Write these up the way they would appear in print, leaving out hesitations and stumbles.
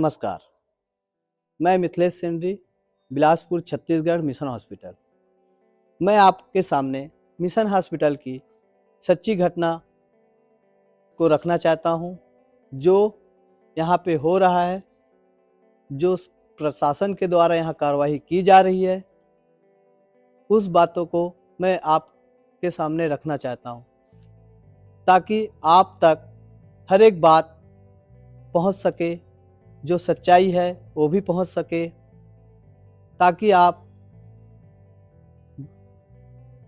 नमस्कार, मैं Mithilesh sandy, Bilaspur Chhattisgarh mission hospital. मैं आपके सामने मिशन हॉस्पिटल की सच्ची घटना को रखना चाहता हूं, जो यहां पे हो रहा है, जो प्रशासन के द्वारा यहां कार्रवाई की जा रही है, उस बातों को मैं आपके सामने रखना चाहता हूं, ताकि आप तक हर एक बात पहुंच सके, जो सच्चाई है वो भी पहुंच सके, ताकि आप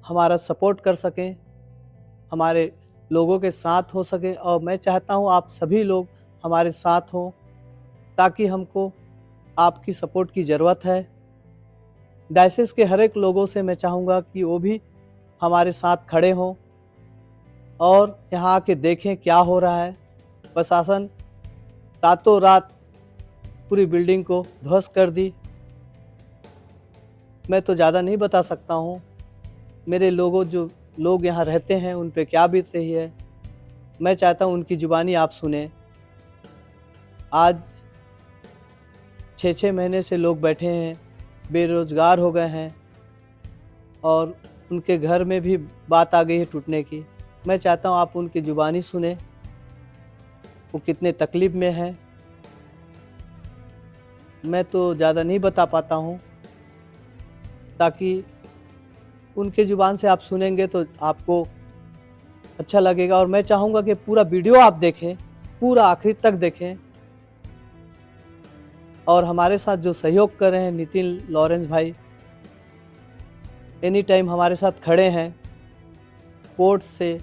हमारा सपोर्ट कर सकें, हमारे लोगों के साथ हो सकें। और मैं चाहता हूं आप सभी लोग हमारे साथ हों, ताकि हमको आपकी सपोर्ट की ज़रूरत है। डायसिस के हर एक लोगों से मैं चाहूँगा कि वो भी हमारे साथ खड़े हों और यहाँ आके देखें क्या हो रहा है। प्रशासन रातों रात पूरी बिल्डिंग को ध्वस्त कर दी। मैं तो ज़्यादा नहीं बता सकता हूँ, मेरे जो लोग यहाँ रहते हैं उन पे क्या बीत रही है। मैं चाहता हूँ उनकी ज़ुबानी आप सुने। आज 6-6 महीने से लोग बैठे हैं, बेरोज़गार हो गए हैं और उनके घर में भी बात आ गई है टूटने की। मैं चाहता हूँ आप उनकी ज़ुबानी सुने, वो कितने तकलीफ़ में हैं। मैं तो ज़्यादा नहीं बता पाता हूँ, ताकि उनके ज़ुबान से आप सुनेंगे तो आपको अच्छा लगेगा। और मैं चाहूँगा कि पूरा वीडियो आप देखें, पूरा आखिर तक देखें। और हमारे साथ जो सहयोग कर रहे हैं नितिन लॉरेंस भाई, एनी टाइम हमारे साथ खड़े हैं, कोर्ट से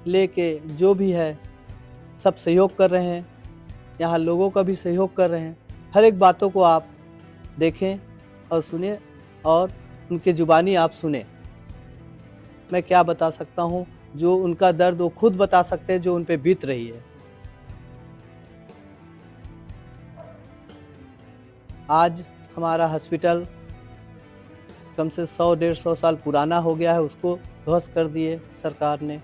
लेके जो भी है सब सहयोग कर रहे हैं, यहाँ लोगों का भी सहयोग कर रहे हैं। हर एक बातों को आप देखें और सुने और उनके ज़ुबानी आप सुने। मैं क्या बता सकता हूँ, जो उनका दर्द वो खुद बता सकते हैं, जो उन पे बीत रही है। आज हमारा हॉस्पिटल कम से 100-150 साल पुराना हो गया है, उसको ध्वस्त कर दिए सरकार ने।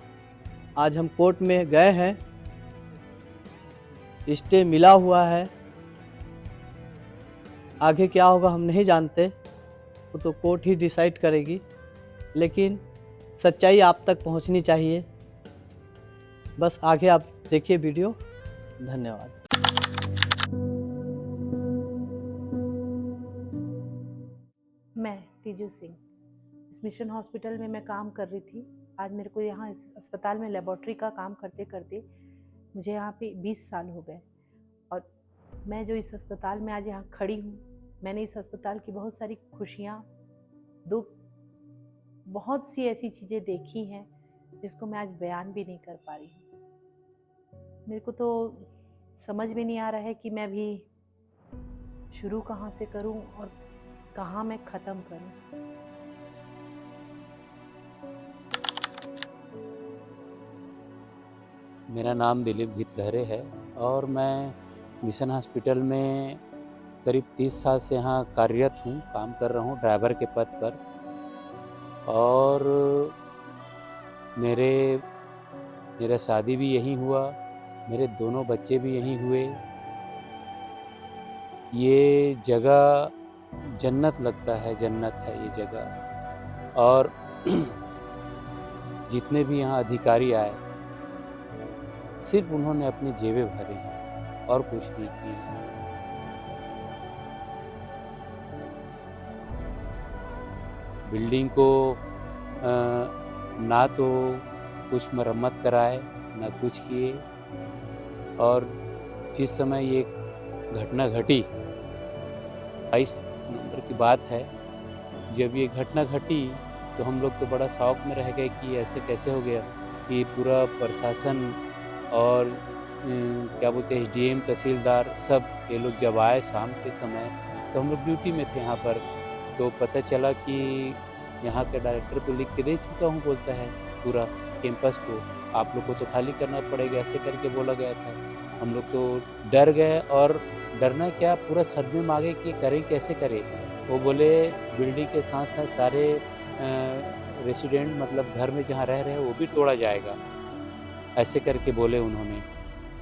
आज हम कोर्ट में गए हैं, स्टे मिला हुआ है। आगे क्या होगा हम नहीं जानते, वो तो कोर्ट ही डिसाइड करेगी, लेकिन सच्चाई आप तक पहुंचनी चाहिए। बस आगे आप देखिए वीडियो। धन्यवाद। मैं तीजू सिंह, इस मिशन हॉस्पिटल में मैं काम कर रही थी। आज मेरे को यहाँ इस अस्पताल में लेबॉर्ट्री का काम करते करते मुझे यहाँ पे 20 साल हो गए। और मैं जो इस अस्पताल में आज यहाँ खड़ी हूँ, मैंने इस अस्पताल की बहुत सारी खुशियाँ, दुख, बहुत सी ऐसी चीज़ें देखी हैं जिसको मैं आज बयान भी नहीं कर पा रही हूँ। मेरे को तो समझ में नहीं आ रहा है कि मैं भी शुरू कहाँ से करूँ और कहाँ मैं ख़त्म करूँ। मेरा नाम दिलीप गितलहरे है और मैं मिशन हॉस्पिटल में करीब 30 साल से यहाँ कार्यरत हूँ, काम कर रहा हूँ ड्राइवर के पद पर। और मेरा शादी भी यहीं हुआ, मेरे दोनों बच्चे भी यहीं हुए। ये जगह जन्नत लगता है, जन्नत है ये जगह। और जितने भी यहाँ अधिकारी आए, सिर्फ उन्होंने अपनी जेबें भरी हैं और कुछ नहीं किए हैं। बिल्डिंग को ना तो कुछ मरम्मत कराए, ना कुछ किए। और जिस समय ये घटना घटी, 22 नवंबर की बात है, जब ये घटना घटी तो हम लोग तो बड़ा शौक में रह गए कि ऐसे कैसे हो गया कि पूरा प्रशासन और क्या बोलते हैं एसडीएम, तहसीलदार, सब ये लोग जब आए शाम के समय, तो हम लोग ड्यूटी में थे यहाँ पर। तो पता चला कि यहाँ के डायरेक्टर को लिख के दे चुका हूँ, बोलता है पूरा कैंपस को आप लोग को तो खाली करना पड़ेगा, ऐसे करके बोला गया था। हम लोग तो डर गए, और डरना क्या, पूरा सदमे में आ गए कि करें कैसे करें। वो बोले बिल्डिंग के साथ साथ सारे रेसिडेंट, मतलब घर में जहाँ रह रहे हैं वो भी तोड़ा जाएगा, ऐसे करके बोले उन्होंने।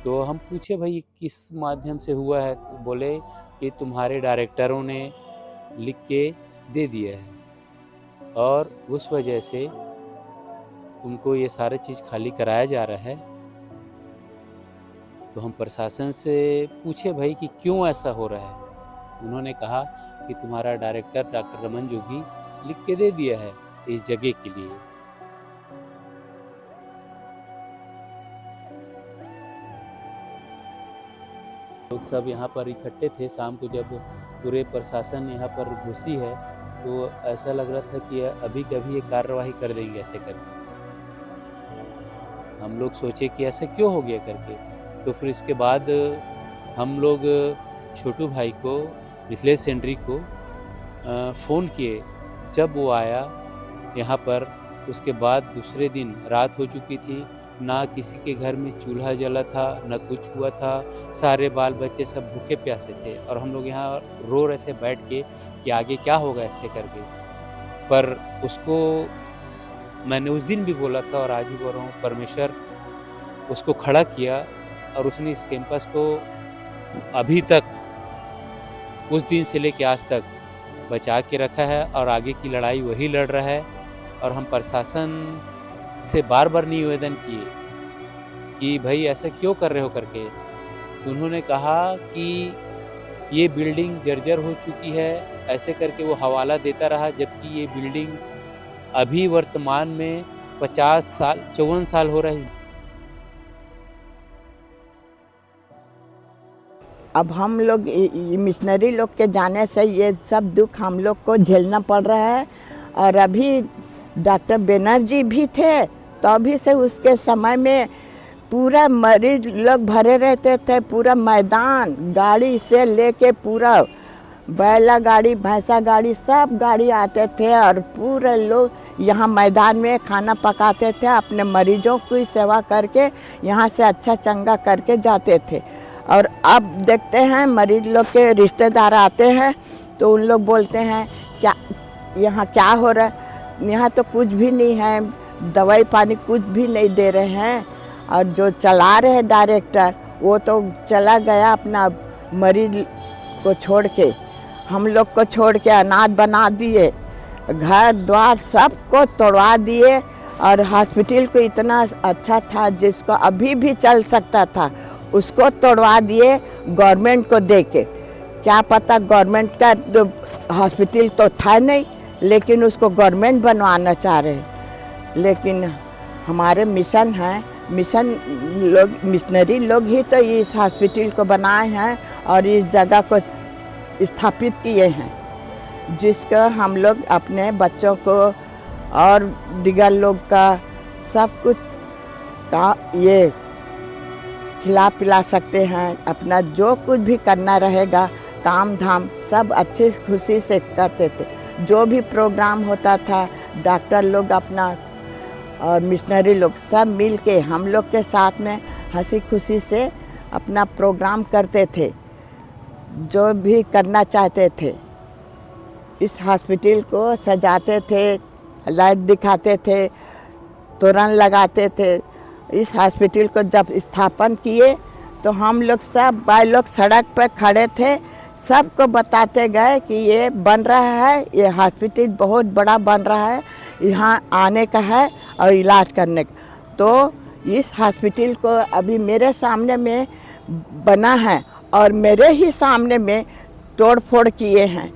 तो हम पूछे भाई किस माध्यम से हुआ है, तो बोले कि तुम्हारे डायरेक्टरों ने लिख के दे दिया है और उस वजह से तुमको ये सारा चीज़ खाली कराया जा रहा है। तो हम प्रशासन से पूछे भाई कि क्यों ऐसा हो रहा है। उन्होंने कहा कि तुम्हारा डायरेक्टर डॉक्टर रमन जोगी लिख के दे दिया है इस जगह के लिए। लोग सब यहाँ पर इकट्ठे थे। शाम को जब पूरे प्रशासन यहाँ पर घुसी है तो ऐसा लग रहा था कि अभी कभी ये कार्रवाई कर देंगे ऐसे करके। हम लोग सोचे कि ऐसा क्यों हो गया करके। तो फिर इसके बाद हम लोग छोटू भाई को, मिथिलेश सेंड्री को फ़ोन किए। जब वो आया यहाँ पर, उसके बाद दूसरे दिन रात हो चुकी थी, ना किसी के घर में चूल्हा जला था, ना कुछ हुआ था। सारे बाल बच्चे सब भूखे प्यासे थे और हम लोग यहाँ रो रहे थे बैठ के कि आगे क्या होगा ऐसे करके। पर उसको मैंने उस दिन भी बोला था और आज भी बोल रहा हूँ, परमेश्वर उसको खड़ा किया और उसने इस कैंपस को अभी तक, उस दिन से लेके आज तक बचा के रखा है और आगे की लड़ाई वही लड़ रहा है। और हम प्रशासन से बार बार निवेदन किए कि भाई ऐसा क्यों कर रहे हो करके। उन्होंने कहा कि ये बिल्डिंग जर्जर हो चुकी है, ऐसे करके वो हवाला देता रहा, जबकि ये बिल्डिंग अभी वर्तमान में 50 साल 54 साल हो रहा है। अब हम लोग मिशनरी लोग के जाने से ये सब दुख हम लोग को झेलना पड़ रहा है। और अभी डॉक्टर बनर्जी भी थे तो अभी से उसके समय में पूरा मरीज लोग भरे रहते थे। पूरा मैदान गाड़ी से लेके पूरा बैला गाड़ी, भैंसा गाड़ी, सब गाड़ी आते थे और पूरे लोग यहाँ मैदान में खाना पकाते थे, अपने मरीजों की सेवा करके यहाँ से अच्छा चंगा करके जाते थे। और अब देखते हैं मरीज लोग के रिश्तेदार आते हैं तो उन लोग बोलते हैं क्या यहाँ क्या हो रहा है, यहाँ तो कुछ भी नहीं है, दवाई पानी कुछ भी नहीं दे रहे हैं। और जो चला रहे हैं डायरेक्टर, वो तो चला गया अपना मरीज को छोड़ के, हम लोग को छोड़ के अनाथ बना दिए, घर द्वार सबको तोड़वा दिए। और हॉस्पिटल को इतना अच्छा था जिसको अभी भी चल सकता था उसको तोड़वा दिए गवर्नमेंट को दे के। क्या पता गवर्नमेंट का हॉस्पिटल तो था नहीं, लेकिन उसको गवर्नमेंट बनवाना चाह रहे हैं। लेकिन हमारे मिशन हैं, मिशन लोग, मिशनरी लोग ही तो इस हॉस्पिटल को बनाए हैं और इस जगह को स्थापित किए हैं, जिसको हम लोग अपने बच्चों को और दिगर लोग का सब कुछ का ये खिला पिला सकते हैं। अपना जो कुछ भी करना रहेगा काम धाम सब अच्छी खुशी से करते थे। जो भी प्रोग्राम होता था डॉक्टर लोग अपना और मिशनरी लोग सब मिल के हम लोग के साथ में हंसी खुशी से अपना प्रोग्राम करते थे, जो भी करना चाहते थे। इस हॉस्पिटल को सजाते थे, लाइट दिखाते थे, तोरण लगाते थे। इस हॉस्पिटल को जब स्थापन किए तो हम लोग सब भाई लोग सड़क पर खड़े थे, सबको बताते गए कि ये बन रहा है, ये हॉस्पिटल बहुत बड़ा बन रहा है, यहाँ आने का है और इलाज करने का। तो इस हॉस्पिटल को अभी मेरे सामने में बना है और मेरे ही सामने में तोड़ फोड़ किए हैं।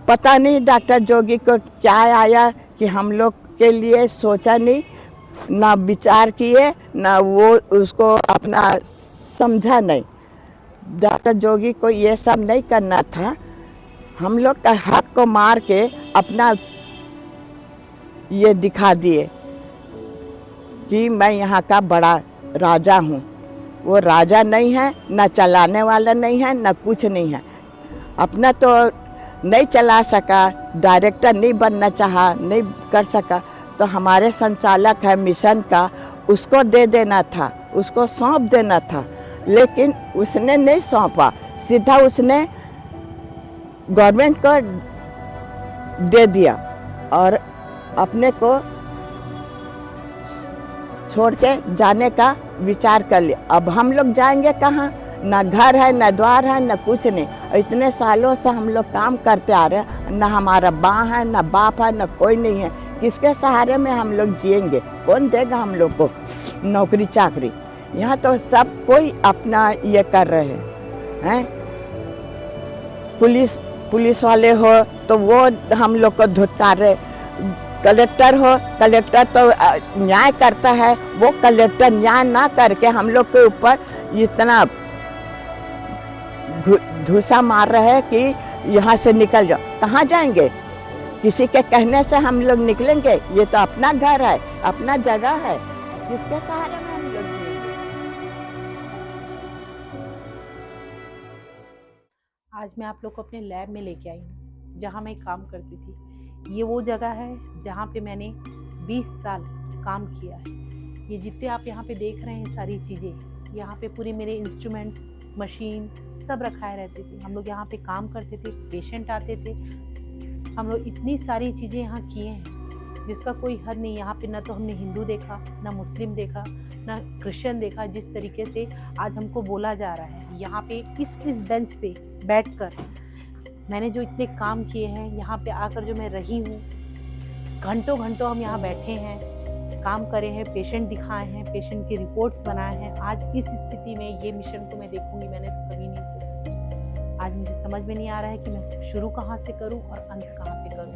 पता नहीं डॉक्टर जोगी को क्या आया कि हम लोग के लिए सोचा नहीं, ना विचार किए, ना वो उसको अपना समझा नहीं। डॉक्टर जोगी को ये सब नहीं करना था। हम लोग का हक को मार के अपना ये दिखा दिए कि मैं यहाँ का बड़ा राजा हूँ। वो राजा नहीं है, ना चलाने वाला नहीं है, ना कुछ नहीं है। अपना तो नहीं चला सका, डायरेक्टर नहीं बनना चाहा, नहीं कर सका, तो हमारे संचालक है मिशन का, उसको दे देना था, उसको सौंप देना था। लेकिन उसने नहीं सौंपा, सीधा उसने गवर्नमेंट को दे दिया और अपने को छोड़ के जाने का विचार कर लिया। अब हम लोग जाएंगे कहाँ? ना घर है, ना द्वार है, ना कुछ नहीं। और इतने सालों से हम लोग काम करते आ रहे हैं, ना हमारा माँ है, ना बाप है, ना कोई नहीं है। किसके सहारे में हम लोग जिएंगे? कौन देगा हम लोग को नौकरी चाकरी? यहाँ तो सब कोई अपना ये कर रहे हैं। पुलिस वाले हो तो वो हम लोग को धुतकार रहे, कलेक्टर हो, कलेक्टर तो न्याय करता है, वो कलेक्टर न्याय ना करके हम लोग के ऊपर इतना धूसा मार रहे हैं कि यहाँ से निकल जाओ। कहाँ जाएंगे? किसी के कहने से हम लोग निकलेंगे? ये तो अपना घर है, अपना जगह है, किसके सहारे में हम लोग जिएंगे? आज मैं आप लोग को अपने लैब में लेके आई हूँ, जहाँ मैं काम करती थी। ये वो जगह है जहाँ पे मैंने 20 साल काम किया है। ये जितने आप यहाँ पे देख रहे हैं सारी चीज़ें, यहाँ पे पूरे मेरे इंस्ट्रूमेंट्स, मशीन सब रखाए रहते थे। हम लोग यहाँ पे काम करते थे, पेशेंट आते थे। हम लोग इतनी सारी चीज़ें यहाँ किए हैं जिसका कोई हद नहीं। यहाँ पे ना तो हमने हिंदू देखा, ना मुस्लिम देखा, ना क्रिश्चियन देखा। जिस तरीके से आज हमको बोला जा रहा है, यहाँ पे इस बेंच पे बैठकर मैंने जो इतने काम किए हैं, यहाँ पे आकर जो मैं रही हूँ, घंटों घंटों हम यहाँ बैठे हैं, काम करे हैं, पेशेंट दिखाए हैं, पेशेंट की रिपोर्ट्स बनाए हैं। आज इस स्थिति में ये मिशन को मैं देखूंगी, मैंने तो कभी नहीं सोचा। आज मुझे समझ में नहीं आ रहा है कि मैं शुरू कहाँ से करूँ और अंत कहाँ पे करूँ।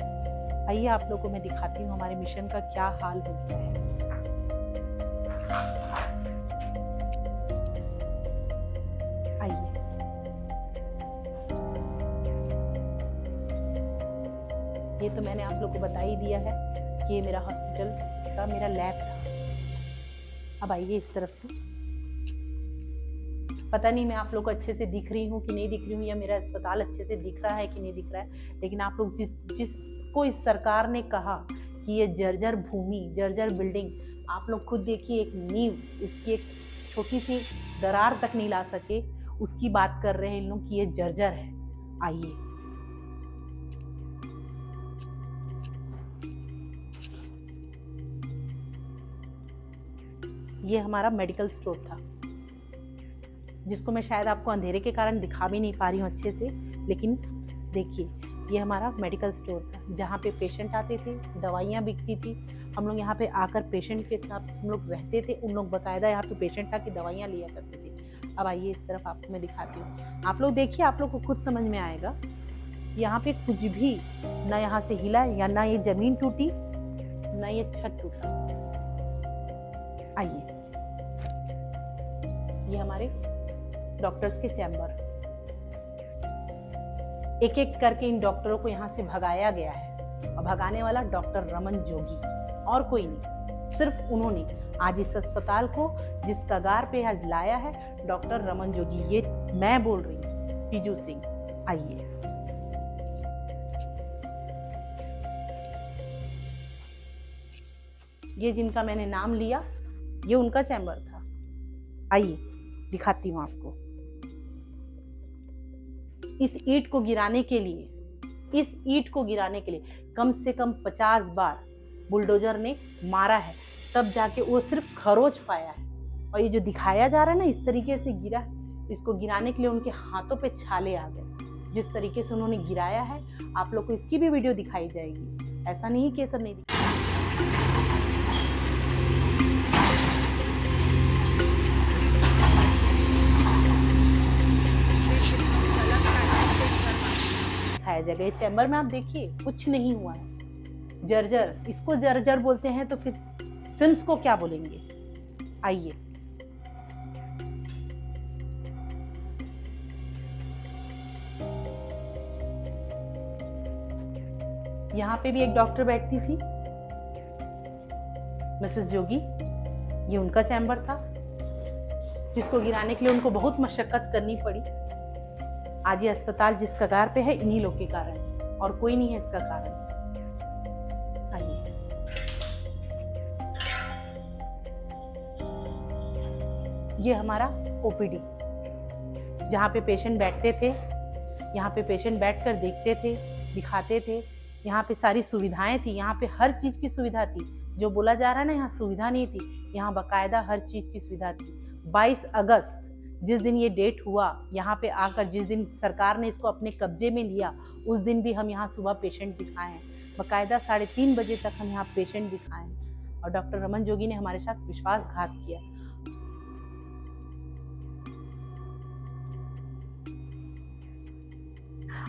आइए आप लोगों को मैं दिखाती हूँ हमारे मिशन का क्या हाल हो गया है। आइए, ये तो मैंने आप लोग को बता ही दिया है कि ये मेरा हॉस्पिटल का मेरा लैब था। अब आइए इस तरफ से। पता नहीं मैं आप लोग को अच्छे से दिख रही हूँ कि नहीं दिख रही हूँ, या मेरा अस्पताल अच्छे से दिख रहा है कि नहीं दिख रहा है, लेकिन आप लोग जिसको इस सरकार ने कहा कि ये जर्जर भूमि, जर्जर बिल्डिंग, आप लोग खुद देखिए, एक नींव, इसकी एक छोटी सी दरार तक नहीं ला सके, उसकी बात कर रहे हैं इन लोग कि ये जर्जर है। आइए, ये हमारा मेडिकल स्टोर था, जिसको मैं शायद आपको अंधेरे के कारण दिखा भी नहीं पा रही हूँ अच्छे से, लेकिन देखिए ये हमारा मेडिकल स्टोर था जहाँ पे पेशेंट आते थे, दवाइयाँ बिकती थी। हम लोग यहाँ पे आकर पेशेंट के साथ हम लोग रहते थे, उन लोग बाकायदा यहाँ पे पेशेंट आके दवाइयाँ लिया करते थे। अब आइए इस तरफ आपको मैं दिखाती हूँ, आप लोग देखिए, आप लोग को खुद समझ में आएगा। यहाँ पे कुछ भी ना यहाँ से हिला, या ना ये जमीन टूटी, ना ये छत टूटा। आइए, ये हमारे डॉक्टर्स के चैम्बर, एक एक करके इन डॉक्टरों को यहाँ से भगाया गया है, और भगाने वाला डॉक्टर रमन जोगी, और कोई नहीं, सिर्फ उन्होंने आज इस अस्पताल को जिस कगार पे आज लाया है, डॉक्टर रमन जोगी। ये मैं बोल रही हूँ, तीजू सिंह। आइए, ये जिनका मैंने नाम लिया, ये उनका चैम्बर था। आइए दिखाती हूँ आपको। इस ईंट को गिराने के लिए कम से कम 50 बार बुलडोजर ने मारा है, तब जाके वो सिर्फ खरोच पाया है। और ये जो दिखाया जा रहा है ना, इस तरीके से गिरा, इसको गिराने के लिए उनके हाथों पे छाले आ गए। जिस तरीके से उन्होंने गिराया है, आप लोग को इसकी भी वीडियो दिखाई जाएगी। ऐसा नहीं कि ये सब नहीं दिखाया जाएगा। ये चैम्बर में आप देखिए, कुछ नहीं हुआ है। जर्जर, इसको जर्जर बोलते हैं, तो फिर सिम्स को क्या बोलेंगे? आइए, यहाँ पे भी एक डॉक्टर बैठती थी, मिसेस जोगी। ये उनका चैम्बर था, जिसको गिराने के लिए उनको बहुत मशक्कत करनी पड़ी। आज ये अस्पताल जिस कगार पे है, इन्हीं लोग के कारण, और कोई नहीं है इसका कारण। आइए, ये हमारा ओपीडी, जहाँ पे पेशेंट बैठते थे, यहाँ पे पेशेंट बैठकर देखते थे, दिखाते थे। यहाँ पे सारी सुविधाएं थी, यहाँ पे हर चीज की सुविधा थी। जो बोला जा रहा है ना यहाँ सुविधा नहीं थी, यहाँ बाकायदा हर चीज़ की सुविधा थी। 22 अगस्त जिस दिन ये डेट हुआ, यहाँ पे आकर जिस दिन सरकार ने इसको अपने कब्जे में लिया, उस दिन भी हम यहाँ सुबह पेशेंट दिखाए हैं। बाकायदा 3:30 बजे तक हम यहाँ पेशेंट दिखाए हैं और डॉक्टर रमन जोगी ने हमारे साथ विश्वासघात किया।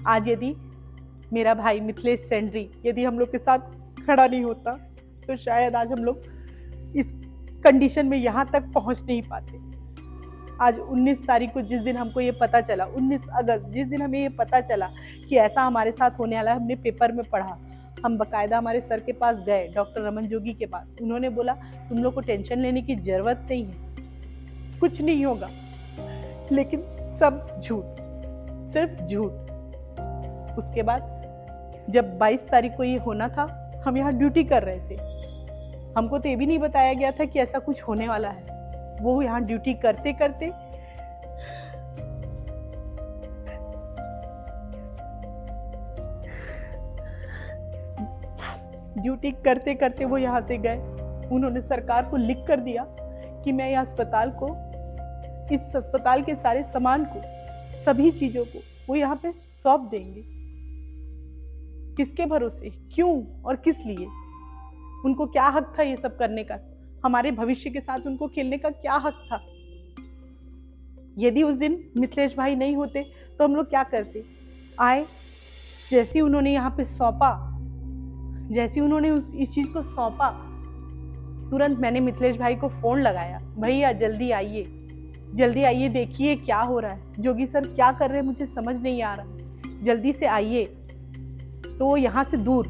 आज यदि मेरा भाई मिथिलेश सेंड्री यदि हम लोग के साथ खड़ा नहीं होता तो शायद आज हम लोग इस कंडीशन में यहाँ तक पहुँच नहीं पाते। आज 19 तारीख को जिस दिन हमको ये पता चला, 19 अगस्त जिस दिन हमें ये पता चला कि ऐसा हमारे साथ होने वाला है, हमने पेपर में पढ़ा, हम बाकायदा हमारे सर के पास गए, डॉक्टर रमन जोगी के पास। उन्होंने बोला तुम लोग को टेंशन लेने की जरूरत नहीं है, कुछ नहीं होगा। लेकिन सब झूठ, सिर्फ झूठ। उसके बाद जब 22 तारीख को ये होना था, हम यहाँ ड्यूटी कर रहे थे, हमको तो ये भी नहीं बताया गया था कि ऐसा कुछ होने वाला है। वो यहाँ ड्यूटी करते करते वो यहाँ से गए। उन्होंने सरकार को लिख कर दिया कि मैं यह अस्पताल को, इस अस्पताल के सारे सामान को, सभी चीजों को वो यहाँ पे सौंप देंगे। किसके भरोसे, क्यों और किस लिए? उनको क्या हक था ये सब करने का? हमारे भविष्य के साथ उनको खेलने का क्या हक था? यदि उस दिन मिथिलेश भाई नहीं होते तो हम लोग क्या करते? आए, जैसे उन्होंने यहाँ पे सौंपा, जैसे उन्होंने इस चीज को सौंपा, तुरंत मैंने मिथिलेश भाई को फोन लगाया, भैया जल्दी आइए, जल्दी आइए, देखिए क्या हो रहा है, जोगी सर क्या कर रहे हैं मुझे समझ नहीं आ रहा, जल्दी से आइए। तो वो यहाँ से दूर,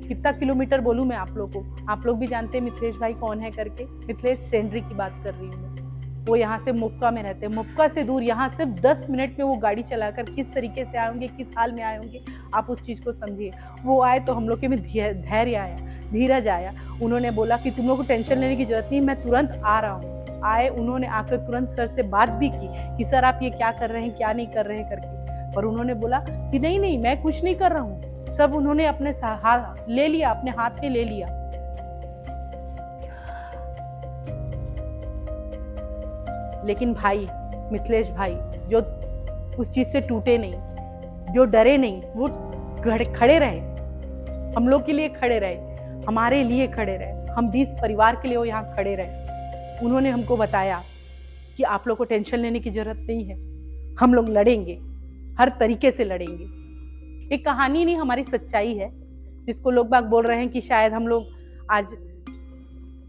कितना किलोमीटर बोलूं मैं आप लोग को, आप लोग भी जानते हैं मिथिलेश भाई कौन है करके, मिथिलेश सेंड्री की बात कर रही हूँ। वो यहाँ से मुक्का में रहते हैं, मुक्का से दूर, यहाँ सिर्फ 10 मिनट में वो गाड़ी चलाकर किस तरीके से आए होंगे, किस हाल में आए होंगे, आप उस चीज़ को समझिए। वो आए तो हम लोग के में धैर्य आया, धीरज आया। उन्होंने बोला कि तुम लोग को टेंशन लेने की जरूरत नहीं, मैं तुरंत आ रहा हूँ। आए, उन्होंने आकर तुरंत सर से बात भी की कि सर आप ये क्या कर रहे हैं, क्या नहीं कर रहे हैं करके। और उन्होंने बोला कि नहीं नहीं, मैं कुछ नहीं कर रहा हूँ, सब उन्होंने अपने हाथ ले लिया, अपने हाथ में ले लिया। लेकिन भाई, मिथिलेश भाई जो उस चीज से टूटे नहीं, जो डरे नहीं, वो खड़े रहे, हम लोग के लिए खड़े रहे, हमारे लिए खड़े रहे, हम 20 परिवार के लिए वो यहाँ खड़े रहे। उन्होंने हमको बताया कि आप लोग को टेंशन लेने की जरूरत नहीं है, हम लोग लड़ेंगे, हर तरीके से लड़ेंगे। एक कहानी नहीं, हमारी सच्चाई है, जिसको लोग बाग बोल रहे हैं कि शायद हम लोग आज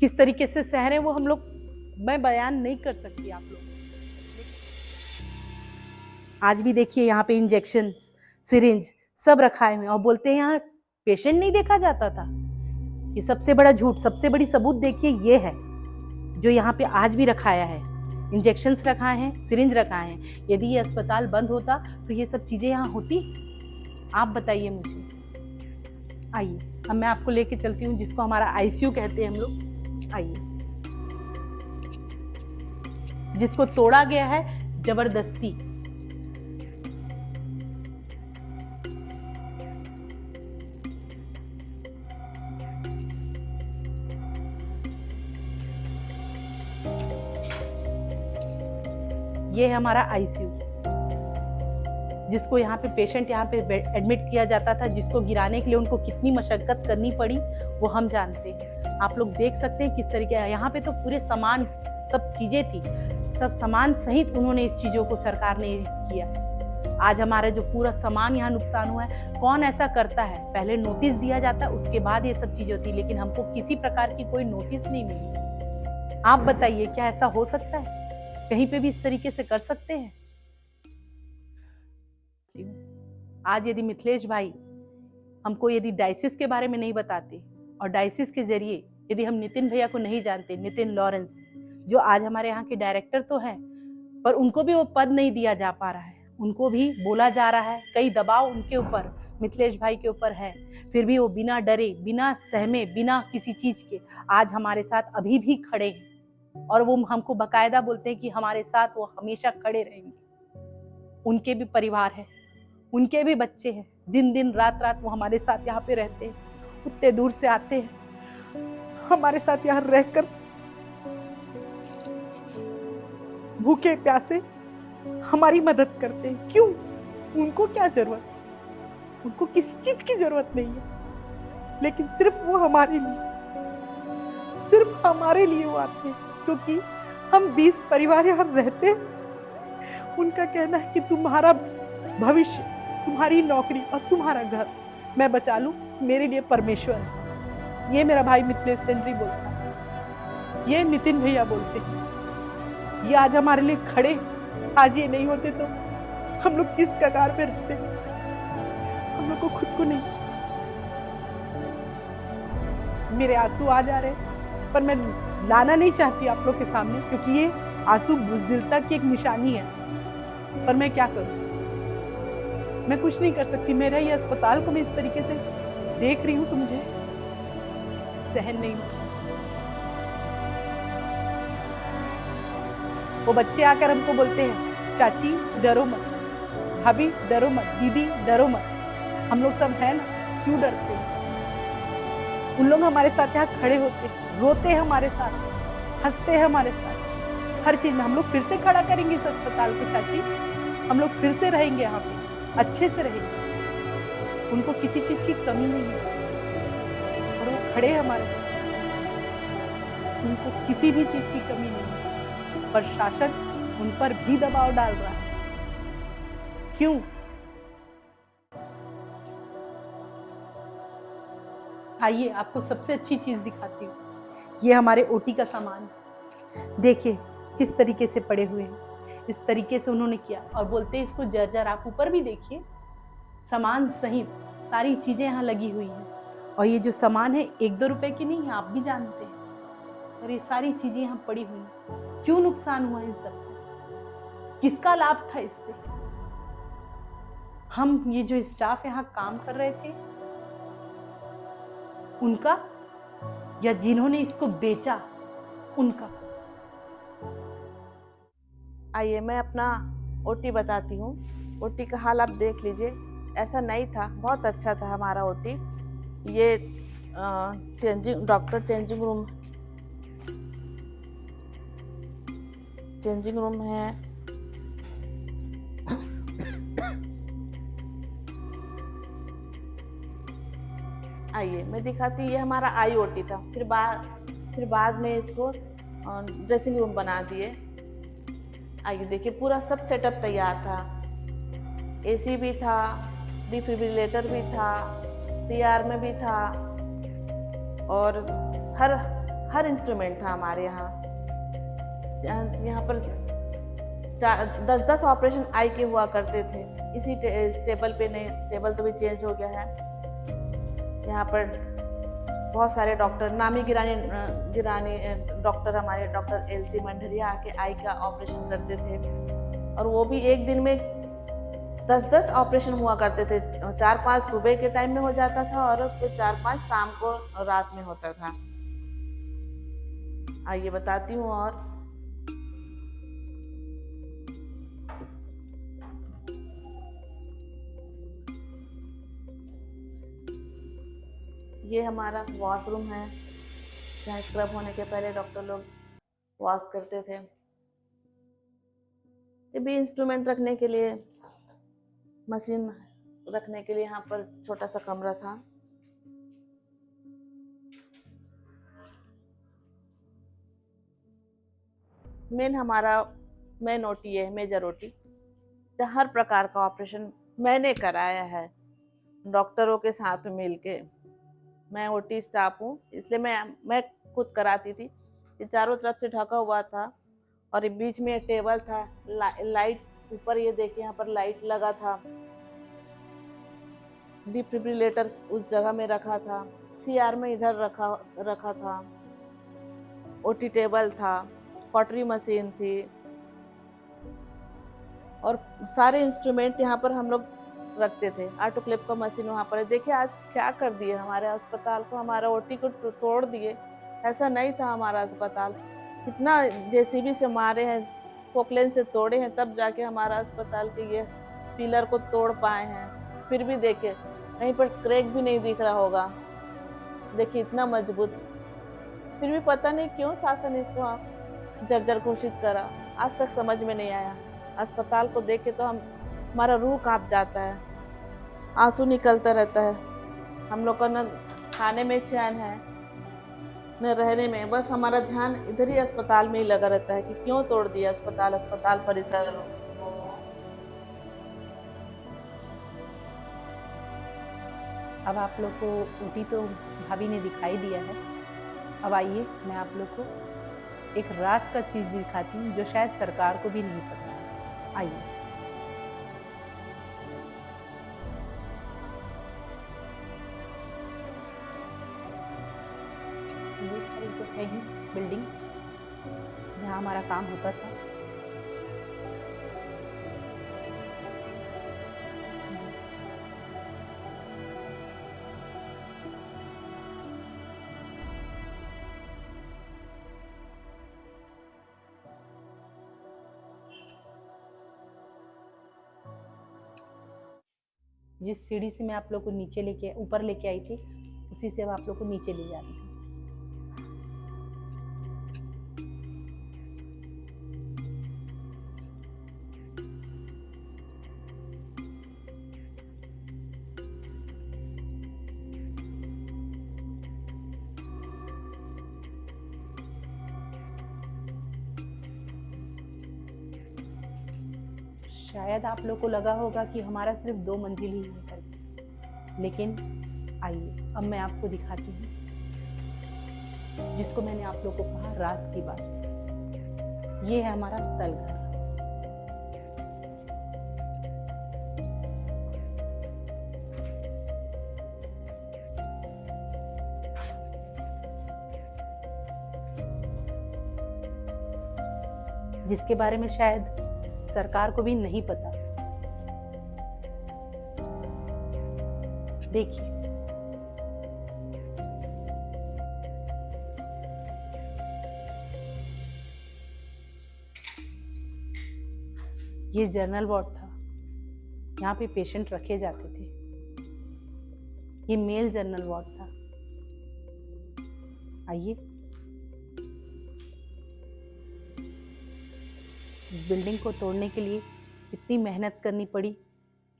किस तरीके से सह रहे हैं, वो हम लोग, मैं बयान नहीं कर सकती आप लोग। आज भी देखिए यहाँ पे इंजेक्शन, सिरिंज सब रखाए हुए और बोलते हैं यहाँ पेशेंट नहीं देखा जाता था। ये सबसे बड़ा झूठ, सबसे बड़ी सबूत देखिए ये है जो यहाँ पे आज भी रखाया है। इंजेक्शंस रखाए हैं, सिरिंज रखाए हैं। यदि ये अस्पताल बंद होता तो ये सब चीजें यहाँ होती? आप बताइए मुझे। आइए, अब मैं आपको लेके चलती हूँ जिसको हमारा आईसीयू कहते हैं हम लोग। आइए, जिसको तोड़ा गया है जबरदस्ती। ये है हमारा आईसीयू, जिसको यहाँ पे पेशेंट यहाँ पे एडमिट किया जाता था, जिसको गिराने के लिए उनको कितनी मशक्कत करनी पड़ी वो हम जानते हैं। आप लोग देख सकते हैं किस तरीके, यहाँ पे तो पूरे सामान, सब चीजें थी, सब सामान सहित उन्होंने इस चीजों को सरकार ने किया। आज हमारा जो पूरा सामान यहाँ नुकसान हुआ है, कौन ऐसा करता है? पहले नोटिस दिया जाता है, उसके बाद ये सब चीजें होती, लेकिन हमको किसी प्रकार की कोई नोटिस नहीं मिली। आप बताइए, क्या ऐसा हो सकता है? कहीं पे भी इस तरीके से कर सकते हैं? आज यदि मिथिलेश भाई हमको यदि डायसिस के बारे में नहीं बताते, और डायसिस के जरिए यदि हम नितिन भैया को नहीं जानते, नितिन लॉरेंस जो आज हमारे यहाँ के डायरेक्टर तो हैं, पर उनको भी वो पद नहीं दिया जा पा रहा है, उनको भी बोला जा रहा है, कई दबाव उनके ऊपर, मिथिलेश भाई के ऊपर है, फिर भी वो बिना डरे, बिना सहमे, बिना किसी चीज के आज हमारे साथ अभी भी खड़े हैं। और वो हमको बाकायदा बोलते हैं कि हमारे साथ वो हमेशा खड़े रहेंगे। उनके भी परिवार है, उनके भी बच्चे हैं, दिन दिन रात रात वो हमारे साथ यहाँ पे रहते हैं, उतने दूर से आते हैं, हमारे साथ यहाँ रहकर भूखे प्यासे हमारी मदद करते हैं। क्यों? उनको क्या जरूरत? उनको किसी चीज की जरूरत नहीं है, लेकिन सिर्फ वो हमारे लिए वो आते हैं, क्योंकि हम 20 परिवार यहाँ रहते हैं। उनका कहना है कि तुम्हारा भविष्य, तुम्हारी नौकरी और तुम्हारा घर मैं बचा लूं, मेरे लिए परमेश्वर है। ये मेरा भाई मिथिलेश सेंड्री बोलता है, ये नितिन भैया बोलते हैं। ये आज हमारे लिए खड़े। आज ये नहीं होते तो हम लोग किस कगार पे रहते? हम लोग को खुद को नहीं। मेरे आंसू आ जा रहे, पर मैं लाना नहीं चाहती आप लोग के सामने, क्योंकि ये आंसू बुज़दिलता की एक निशानी है। पर मैं क्या करूं? मैं कुछ नहीं कर सकती। मेरा ये अस्पताल को मैं इस तरीके से देख रही हूं तो मुझे सहन नहीं होता। वो बच्चे आकर हमको बोलते हैं, चाची डरो मत, भाभी डरो मत, दीदी डरो मत। हम लोग सब हैं ना, क्यों डरते हैं? उन लोग हमारे साथ यहाँ खड़े होते हैं, रोते हैं हमारे साथ, हंसते हैं हमारे साथ। हर चीज में हम लोग फिर से खड़ा करेंगे इस अस्पताल को चाची। हम लोग फिर से रहेंगे यहाँ पे, अच्छे से रहेंगे। उनको किसी चीज की कमी नहीं है और वो खड़े हैं हमारे साथ। उनको किसी भी चीज की कमी नहीं है। प्रशासन उन पर भी दबाव डाल रहा है। क्यों? आइए आपको सबसे अच्छी चीज दिखाती हूँ। ये हमारे ओटी का सामान है। देखिए किस तरीके से पड़े हुए हैं। इस तरीके से उन्होंने किया और बोलते हैं इसको जर्जर। आप ऊपर भी देखिए, सामान सहित सारी चीजें यहाँ लगी हुई हैं। और ये जो सामान है 1-2 रुपए की नहीं है, आप भी जानते हैं। और ये सारी चीजें यहाँ पड़ी हुई हैं। क्यों नुकसान हुआ इन सबको? किसका लाभ था इससे? हम ये जो स्टाफ यहाँ काम कर रहे थे उनका, या जिन्होंने इसको बेचा उनका? आइए मैं अपना ओटी बताती हूँ। ओटी का हाल आप देख लीजिए। ऐसा नहीं था, बहुत अच्छा था हमारा ओटी। ये चेंजिंग रूम है। आइए मैं दिखाती। ये हमारा आई ओटी था। फिर बाद में इसको ड्रेसिंग रूम बना दिए। आइए देखिए, पूरा सब सेटअप तैयार था। एसी भी था, डिफिब्रिलेटर भी था, सीआर में भी था, और हर इंस्ट्रूमेंट था हमारे यहाँ। यहाँ पर 10-10 ऑपरेशन आई के हुआ करते थे। इसी टेबल पे नहीं, टेबल तो भी चेंज हो गया है। यहाँ पर बहुत सारे डॉक्टर, नामी गिरानी डॉक्टर, हमारे डॉक्टर एलसी मंडरिया आके आई का ऑपरेशन करते थे। और वो भी एक दिन में 10-10 ऑपरेशन हुआ करते थे। 4-5 सुबह के टाइम में हो जाता था और फिर 4-5 शाम को रात में होता था। आइए बताती हूँ। और ये हमारा वॉशरूम है, जहाँ स्क्रब होने के पहले डॉक्टर लोग वॉश करते थे। ये भी इंस्ट्रूमेंट रखने के लिए, मशीन रखने के लिए यहाँ पर छोटा सा कमरा था। हमारा मेन ओटी है, मेजर ओटी, जहाँ हर प्रकार का ऑपरेशन मैंने कराया है डॉक्टरों के साथ मिलके। मैं ओटी स्टाफ हूँ, इसलिए मैं खुद कराती थी। ये चारों तरफ से ढका हुआ था और बीच में एक टेबल था। लाइट ऊपर, ये देखिए यहाँ पर लाइट लगा था। डिफिब्रिलेटर उस जगह में रखा था। सीआर में इधर रखा था। ओटी टेबल था, कॉटरी मशीन थी, और सारे इंस्ट्रूमेंट यहाँ पर हम लोग रखते थे। ऑटोक्लेव का मशीन वहाँ पर है। देखिए आज क्या कर दिए हमारे अस्पताल को, हमारा ओटी को तोड़ दिए। ऐसा नहीं था हमारा अस्पताल। कितना जेसीबी से मारे हैं, पोकलेन से तोड़े हैं, तब जाके हमारा अस्पताल के ये पिलर को तोड़ पाए हैं। फिर भी देखिए कहीं पर क्रैक भी नहीं दिख रहा होगा। देखिए इतना मजबूत, फिर भी पता नहीं क्यों शासन इसको जर्जर घोषित करा। आज तक समझ में नहीं आया। अस्पताल को देख के तो हमारा रूह कांप जाता है, आंसू निकलता रहता है। हम लोग को न खाने में चैन है न रहने में, बस हमारा ध्यान इधर ही अस्पताल में ही लगा रहता है कि क्यों तोड़ दिया अस्पताल परिसर। अब आप लोग को ओटी तो भाभी ने दिखाई दिया है। अब आइए मैं आप लोग को एक राज का चीज़ दिखाती हूँ जो शायद सरकार को भी नहीं पता है। आइए। ये सारी तो है ही बिल्डिंग जहाँ हमारा काम होता था। जिस सीढ़ी से मैं आप लोग को ऊपर लेके आई थी, उसी से अब आप लोग को नीचे ले जा रही हूँ। शायद आप लोग को लगा होगा कि हमारा सिर्फ 2 मंजिल ही है करके, लेकिन आइए अब मैं आपको दिखाती हूँ जिसको मैंने आप लोग को कहा राज की बात। ये है हमारा तलघर। जिसके बारे में शायद सरकार को भी नहीं पता। देखिए, ये जनरल वार्ड था। यहाँ पे पेशेंट रखे जाते थे। ये मेल जनरल वार्ड था। आइए, इस बिल्डिंग को तोड़ने के लिए कितनी मेहनत करनी पड़ी,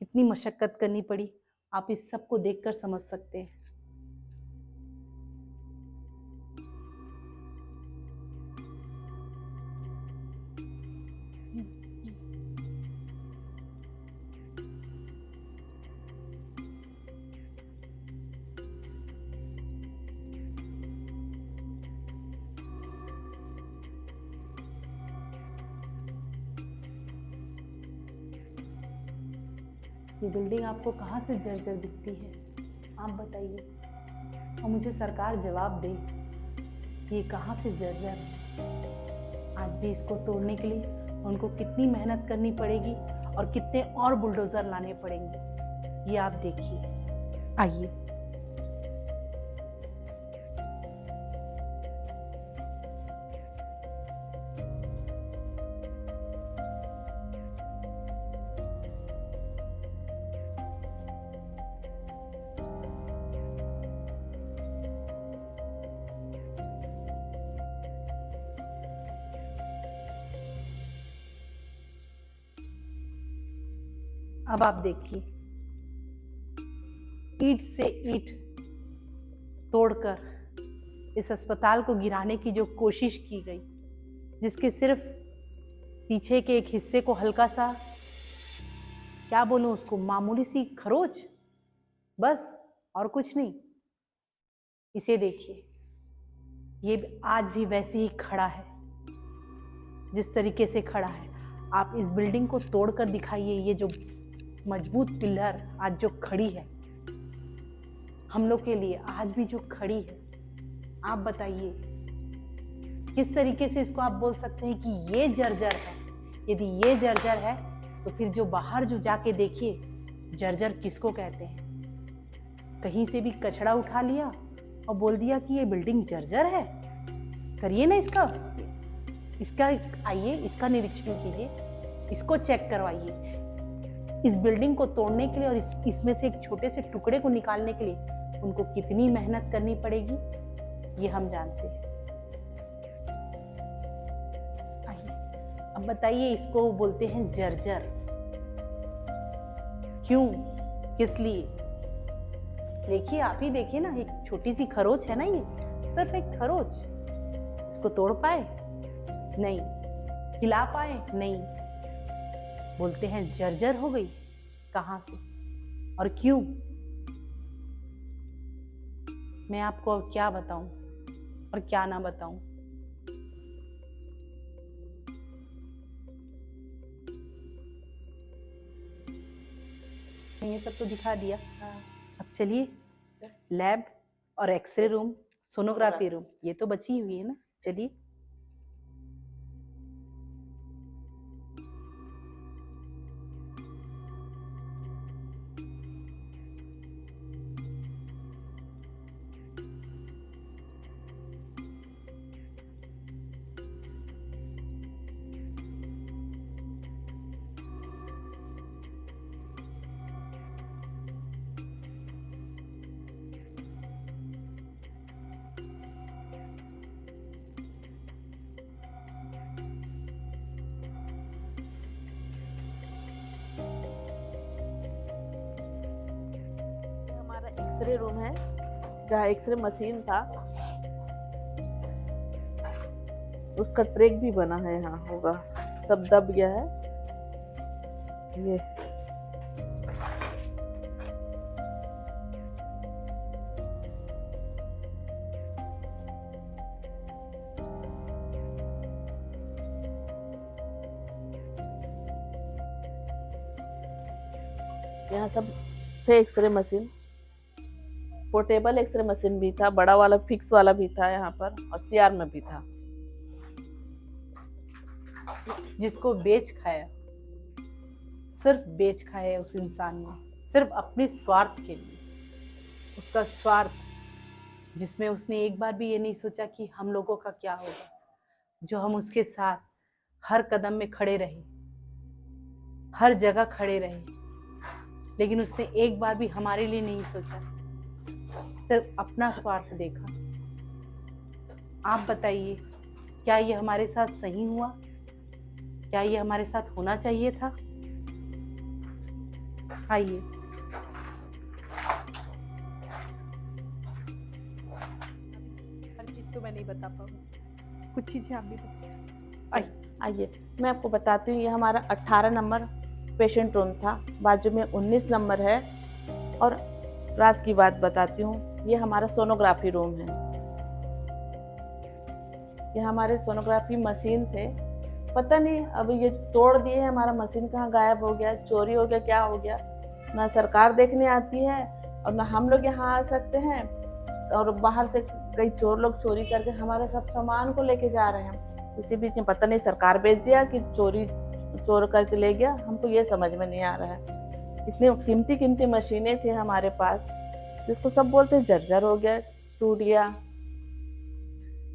कितनी मशक्कत करनी पड़ी, आप इस सब को देखकर समझ सकते हैं। ये बिल्डिंग आपको कहाँ से जर्जर दिखती है, आप बताइए, और मुझे सरकार जवाब दे ये कहाँ से जर्जर है। आज भी इसको तोड़ने के लिए उनको कितनी मेहनत करनी पड़ेगी और कितने और बुलडोजर लाने पड़ेंगे, ये आप देखिए। आइए, अब आप देखिए, ईंट से ईंट तोड़कर इस अस्पताल को गिराने की जो कोशिश की गई, जिसके सिर्फ पीछे के एक हिस्से को हल्का सा, क्या बोलूं उसको, मामूली सी खरोच, बस और कुछ नहीं। इसे देखिए, ये आज भी वैसे ही खड़ा है जिस तरीके से खड़ा है। आप इस बिल्डिंग को तोड़कर दिखाइए, ये जो मजबूत पिलर आज जो खड़ी है हम लोग के लिए, आज भी जो खड़ी है, आप बताइए किस तरीके से इसको आप बोल सकते हैं कि ये जर्जर है। यदि ये जर्जर है तो फिर जो बाहर जो जाके देखिए, जर्जर किसको कहते हैं। कहीं से भी कचरा उठा लिया और बोल दिया कि ये बिल्डिंग जर्जर है। करिए ना इसका आइए, इसका निरीक्षण कीजिए, इसको चेक करवाइए। इस बिल्डिंग को तोड़ने के लिए और इसमें से एक छोटे से टुकड़े को निकालने के लिए उनको कितनी मेहनत करनी पड़ेगी, ये हम जानते हैं। आइए, अब अब बताइए, इसको बोलते हैं जर्जर। क्यों, किस लिए? देखिए, आप ही देखिए ना, एक छोटी सी खरोच है ना, ये सिर्फ एक खरोच। इसको तोड़ पाए? नहीं। हिला पाए? नहीं। बोलते हैं जर्जर हो गई। कहां से और क्यों? मैं आपको अब क्या बताऊं और क्या ना बताऊं। ये सब तो दिखा दिया। अब चलिए, लैब और एक्सरे रूम, सोनोग्राफी रूम, ये तो बची हुई है ना। चलिए। हमारा एक्सरे रूम है जहाँ एक्सरे मशीन था, उसका ट्रैक भी बना है। यहाँ होगा, सब दब गया है ये। यहाँ सब थे x ray machine, portable x ray machine भी था, बड़ा वाला फिक्स वाला भी था यहाँ पर, और सीआर में भी था। जिसको बेच खाया, सिर्फ बेच खाया उस इंसान ने, सिर्फ अपने स्वार्थ के लिए। उसका स्वार्थ, जिसमें उसने एक बार भी ये नहीं सोचा कि हम लोगों का क्या होगा, जो हम उसके साथ हर कदम में खड़े रहे, हर जगह खड़े रहे, लेकिन उसने एक बार भी हमारे लिए नहीं सोचा, सिर्फ अपना स्वार्थ देखा। आप बताइए, क्या ये हमारे साथ सही हुआ? क्या ये हमारे साथ होना चाहिए था? आइए। हर चीज तो मैं नहीं बता पाऊंगी, कुछ चीजें आप भी बताइए। आइए मैं आपको बताती हूँ। ये हमारा 18 नंबर पेशेंट रूम था, बाजू में 19 नंबर है। और राज की बात बताती हूँ, ये हमारा सोनोग्राफी रूम है। ये हमारे सोनोग्राफी मशीन थे, पता नहीं अब ये तोड़ दिए हैं, हमारा मशीन कहाँ गायब हो गया, चोरी हो गया, क्या हो गया। ना सरकार देखने आती है और ना हम लोग यहाँ आ सकते हैं, और बाहर से कई चोर लोग चोरी करके हमारे सब सामान को लेके जा रहे हैं। इसी बीच में पता नहीं सरकार बेच दिया कि चोर करके ले गया, हमको ये समझ में नहीं आ रहा है। इतनी कीमती कीमती मशीनें थी हमारे पास, जिसको सब बोलते हैं जर्जर हो गया, टूट गया।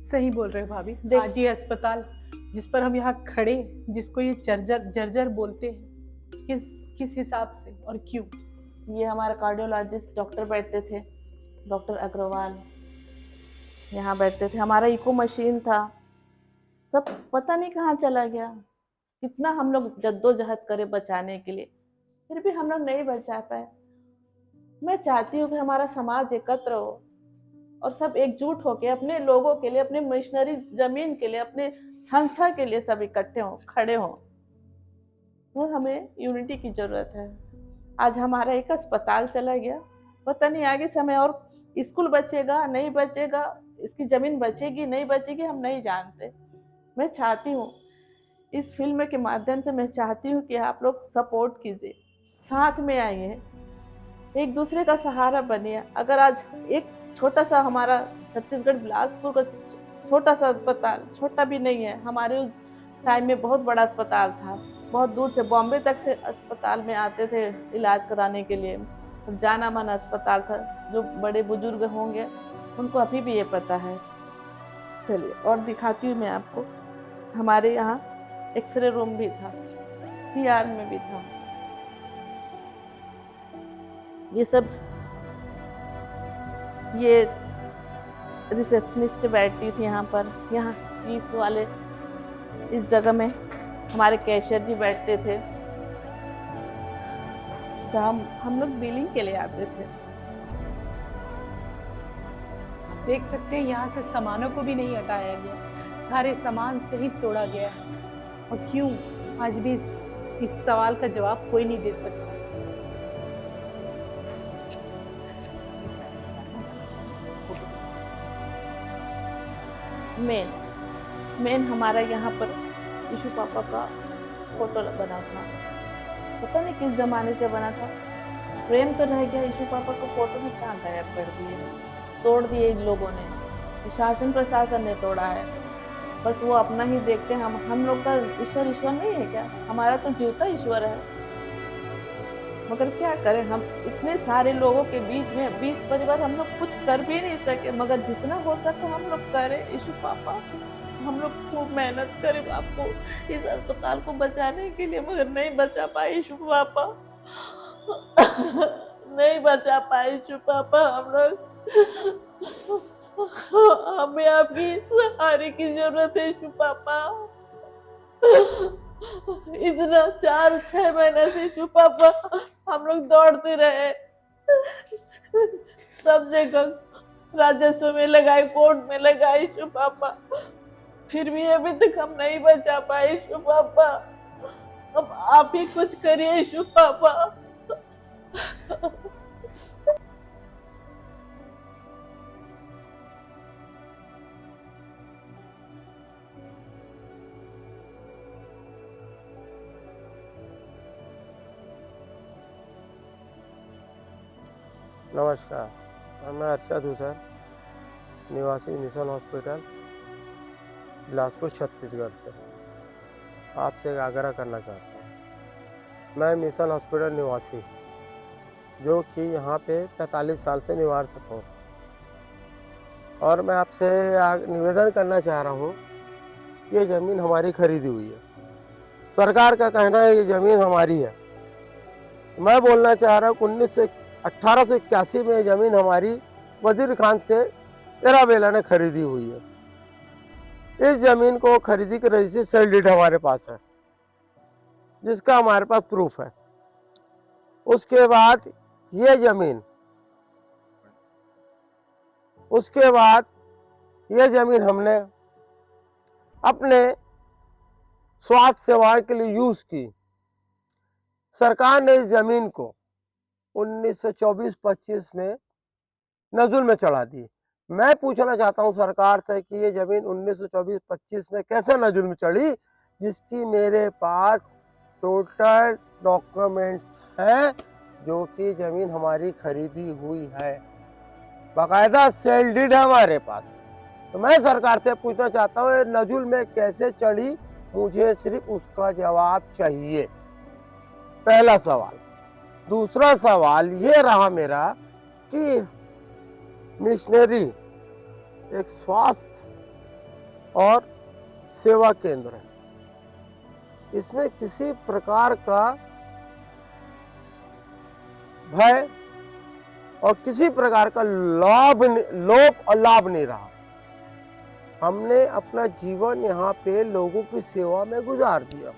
सही बोल रहे हो भाभी। देख- आज ये अस्पताल जिस पर हम यहाँ खड़े, जिसको ये जर्जर बोलते हैं, किस हिसाब से और क्यों? ये हमारा कार्डियोलॉजिस्ट डॉक्टर बैठते थे, डॉक्टर अग्रवाल यहाँ बैठते थे। हमारा इको मशीन था, सब पता नहीं कहाँ चला गया। कितना हम लोग जद्दोजहद करे बचाने के लिए, फिर भी हम लोग नहीं बचा पाए। मैं चाहती हूँ कि हमारा समाज एकत्र हो और सब एकजुट होकर अपने लोगों के लिए, अपने मिशनरी जमीन के लिए, अपने संस्था के लिए सब इकट्ठे हों, खड़े हों। वो हमें यूनिटी की जरूरत है। आज हमारा एक अस्पताल चला गया, पता नहीं आगे समय और स्कूल बचेगा नहीं बचेगा, इसकी जमीन बचेगी नहीं बचेगी, हम नहीं जानते। मैं चाहती हूँ इस फिल्म के माध्यम से, मैं चाहती हूँ कि आप लोग सपोर्ट कीजिए, साथ में आइए, एक दूसरे का सहारा बनिए। अगर आज एक छोटा सा हमारा छत्तीसगढ़ बिलासपुर का छोटा सा अस्पताल, छोटा भी नहीं है, हमारे उस टाइम में बहुत बड़ा अस्पताल था, बहुत दूर से बॉम्बे तक से अस्पताल में आते थे इलाज कराने के लिए, जाना माना अस्पताल था। जो बड़े बुजुर्ग होंगे उनको अभी भी ये पता है। चलिए और दिखाती हूँ मैं आपको। हमारे यहाँ एक्सरे रूम भी था, सीआर में भी था। ये सब, ये रिसेप्शनिस्ट बैठती थी यहाँ पर, यहाँ इस जगह में हमारे कैशियर जी बैठते थे जहाँ हम लोग बिलिंग के लिए आते थे। आप देख सकते हैं यहाँ से सामानों को भी नहीं हटाया गया, सारे सामान सहित तोड़ा गया है। और क्यों, आज भी इस सवाल का जवाब कोई नहीं दे सकता। मेन हमारा यहाँ पर यीशु पापा का फोटो बना था, पता नहीं किस जमाने से बना था। प्रेम तो रह गया, यीशु पापा को फोटो में कहाँ गायब कर दिए, तोड़ दिए इन लोगों ने, शासन प्रशासन ने तोड़ा है। बस वो अपना ही देखते हैं। हम लोग का ईश्वर नहीं है क्या? हमारा तो जीवता ईश्वर है। मगर क्या करें, हम इतने सारे लोगों के बीच में 20 परिवार, हम लोग कुछ कर भी नहीं सके। मगर जितना हो सके हम लोग करें। यीशु पापा, हम लोग खूब मेहनत करें आपको इस अस्पताल को बचाने के लिए, मगर नहीं बचा पाए यीशु पापा। नहीं बचा पाए यीशु पापा हम लोग। हमें आपकी सहारे की जरूरत है यीशु पापा। इतना 4-6 महीने से यीशु पापा हम लोग दौड़ते रहे, सब जगह राजस्व में लगाए, कोर्ट में लगाए यीशु पापा, फिर भी अभी तक हम नहीं बचा पाए यीशु पापा। अब आप ही कुछ करिए यीशु पापा। नमस्कार, मैं अरशद हुसैन, निवासी मिशन हॉस्पिटल बिलासपुर छत्तीसगढ़ से आपसे एक आग्रह करना चाहता हूँ। मैं मिशन हॉस्पिटल निवासी जो कि यहाँ पे 45 साल से निवासरत हूँ, और मैं आपसे निवेदन करना चाह रहा हूँ, ये ज़मीन हमारी खरीदी हुई है। सरकार का कहना है ये ज़मीन हमारी है। मैं बोलना चाह रहा हूँ 1881 में ज़मीन हमारी वजीर खान से एराबेला ने खरीदी हुई है। इस ज़मीन को खरीदी की रजिस्ट्री सेल डीड हमारे पास है, जिसका हमारे पास प्रूफ है। उसके बाद ये ज़मीन हमने अपने स्वास्थ्य सेवाओं के लिए यूज़ की। सरकार ने इस ज़मीन को 1924-25 में नजुल में चढ़ा दी। मैं पूछना चाहता हूं सरकार से कि ये ज़मीन 1924-25 में कैसे नजुल में चढ़ी, जिसकी मेरे पास टोटल डॉक्यूमेंट्स हैं, जो कि ज़मीन हमारी खरीदी हुई है, बाकायदा सेल डीड है हमारे पास। तो मैं सरकार से पूछना चाहता हूँ ये नजुल में कैसे चढ़ी, मुझे सिर्फ उसका जवाब चाहिए, पहला सवाल। दूसरा सवाल ये रहा मेरा कि मिशनरी एक स्वास्थ्य और सेवा केंद्र है, इसमें किसी प्रकार का भय और किसी प्रकार का लोभ और लाभ नहीं रहा। हमने अपना जीवन यहाँ पे लोगों की सेवा में गुजार दिया।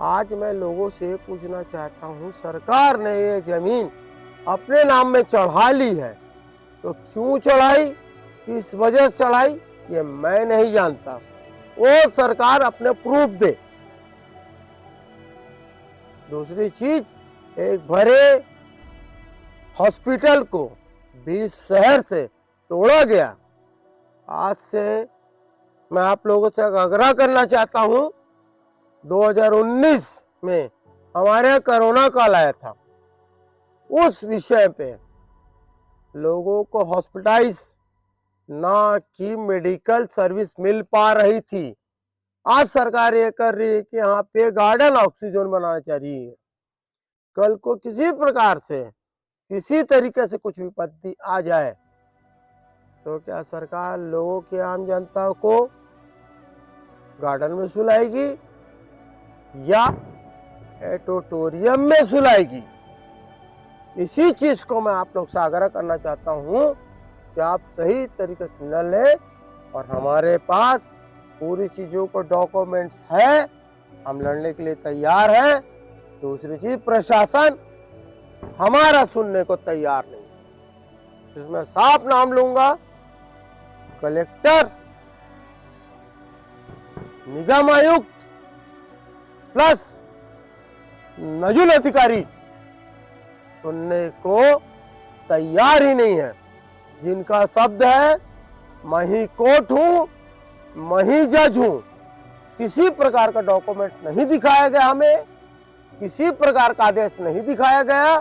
आज मैं लोगों से पूछना चाहता हूँ, सरकार ने ये ज़मीन अपने नाम में चढ़ा ली है, तो क्यों चढ़ाई, किस वजह से चढ़ाई, ये मैं नहीं जानता। वो सरकार अपने प्रूफ दे। दूसरी चीज, एक भरे हॉस्पिटल को 20 शहर से तोड़ा गया। आज से मैं आप लोगों से आग्रह करना चाहता हूँ, 2019 में हमारे यहाँ कोरोना काल आया था, उस विषय पे लोगों को हॉस्पिटलाइज ना की मेडिकल सर्विस मिल पा रही थी। आज सरकार ये कर रही है कि यहाँ पे गार्डन ऑक्सीजन बनाना चाह रही है। कल को किसी प्रकार से किसी तरीके से कुछ विपत्ति आ जाए तो क्या सरकार लोगों की आम जनता को गार्डन में सुलाएगी या एटोटोरियम में सुलाएगी? इसी चीज को मैं आप लोग से आग्रह करना चाहता हूँ कि आप सही तरीके से न लें और हमारे पास पूरी चीजों को डॉक्यूमेंट्स है, हम लड़ने के लिए तैयार हैं। दूसरी चीज, प्रशासन हमारा सुनने को तैयार नहीं है। जिसमें साफ नाम लूंगा, कलेक्टर, निगम आयुक्त प्लस नजुल अधिकारी सुनने को तैयार ही नहीं है। जिनका शब्द है मैं ही कोर्ट हूं, मैं ही जज हूं। किसी प्रकार का डॉक्यूमेंट नहीं दिखाया गया, हमें किसी प्रकार का आदेश नहीं दिखाया गया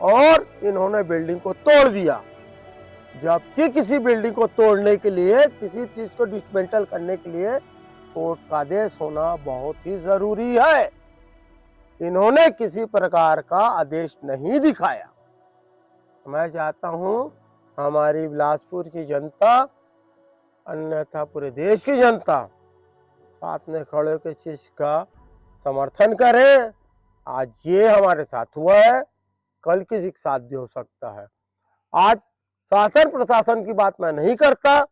और इन्होंने बिल्डिंग को तोड़ दिया। जबकि किसी बिल्डिंग को तोड़ने के लिए, किसी चीज को डिसमेंटल करने के लिए कोर्ट का आदेश होना बहुत ही जरूरी है। इन्होंने किसी प्रकार का आदेश नहीं दिखाया। मैं चाहता हूं हमारी बिलासपुर की जनता, अन्यथा पूरे देश की जनता साथ में खड़े होकर चीज का समर्थन करें। आज ये हमारे साथ हुआ है, कल किसी के साथ भी हो सकता है। आज शासन प्रशासन की बात मैं नहीं करता,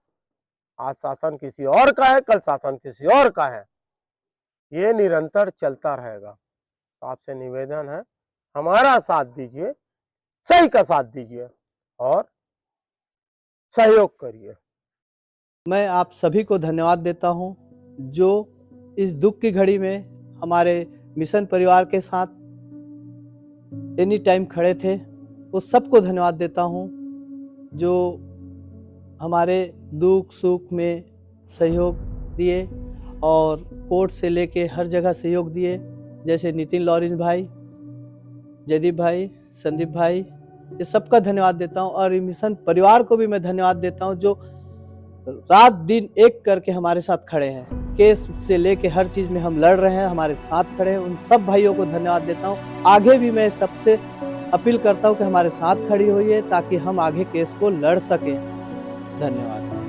आज शासन किसी और का है, कल शासन किसी और का है। ये निरंतर चलता रहेगा। तो आपसे निवेदन है, हमारा साथ दीजिए, सही का साथ दीजिए और सहयोग करिए। मैं आप सभी को धन्यवाद देता हूं जो इस दुख की घड़ी में हमारे मिशन परिवार के साथ एनी टाइम खड़े थे। उस सबको धन्यवाद देता हूं जो हमारे दुख सुख में सहयोग दिए और कोर्ट से लेके हर जगह सहयोग दिए। जैसे नितिन लॉरेंस भाई, जयदीप भाई, संदीप भाई, ये सबका धन्यवाद देता हूं। और मिशन परिवार को भी मैं धन्यवाद देता हूं जो रात दिन एक करके हमारे साथ खड़े हैं। केस से लेके हर चीज़ में हम लड़ रहे हैं, हमारे साथ खड़े हैं। उन सब भाइयों को धन्यवाद देता हूं। आगे भी मैं सबसे अपील करता हूं कि हमारे साथ खड़ी होइए ताकि हम आगे केस को लड़ सकें। धन्यवाद।